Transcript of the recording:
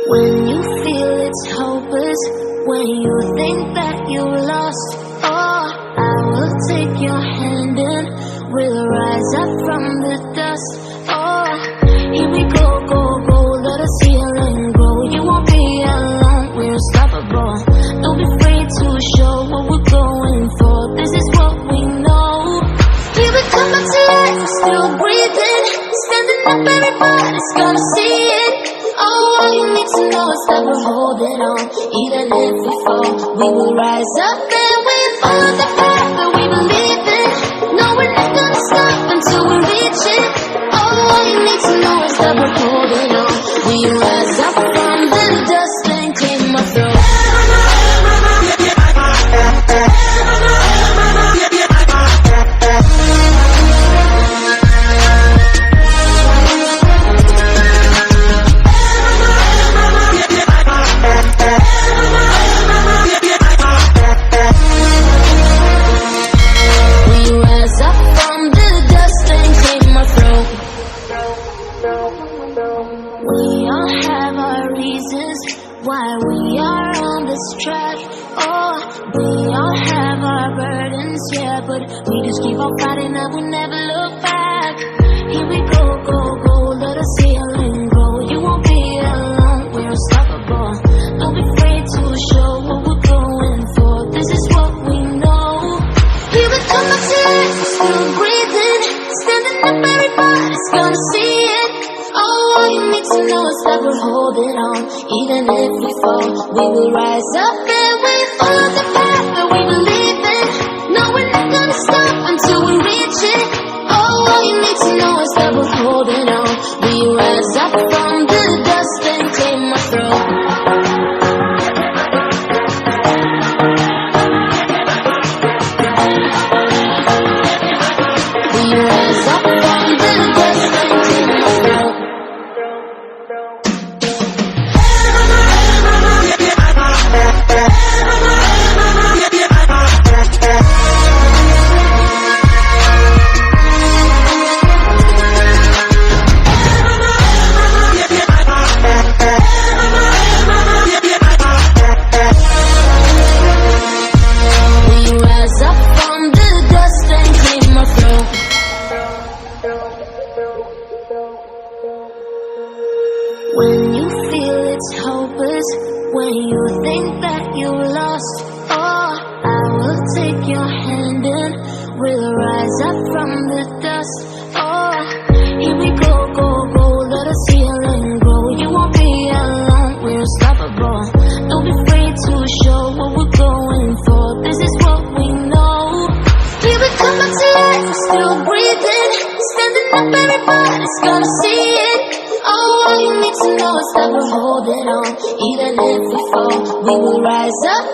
When you feel it's hopeless, when you think that you're lost, oh, I will take your hand and we'll rise up from the dust. Oh, here we go, go, go, let us heal and grow. You won't be alone, we're unstoppable. Don't be afraid to show what we're going for. This is what we know. Here we come back to life, we're still breathing. Standing up, everybody's gonna see it. Oh, all you need to know is that we're holding on. Even if we fall, we will rise up and we follow the path that we believe in. No, we're not gonna stop until we reach it. Oh, all you need to know is that we're holding on. We rise up from the dust and clean my throat. We all have our reasons why we are on this track. Oh, we all have our burdens, yeah, but we just keep on fighting and we never look back. Here we go, go, go, let us heal and grow. You won't be alone, we're unstoppable. Don't be afraid to show what we're going for. This is what we know. Here we come back to life, we're still breathing. Standing up, everybody's gonna see it. Oh, all you need to know is that we're holding on. Even if we fall, we will rise up and we follow the path that we believe in. No, we're not gonna stop until we reach it. Oh, all you need to know is that we're holding on. We rise up from the dust and clear my throat. We rise up from the dust and clear my throat. When you feel it's hopeless, when you think that you're lost, oh, I will take your hand and we'll rise up from the dust. Oh, here we go, go, go, let us heal and grow. You won't be alone, we're unstoppable. Don't be afraid to show what we're going for. This is what we know. Here we come back to life, we're still breathing. Standing up, everybody's gonna see it. Oh, all you need to know is that we're holding on. Even if we fall, we will rise up.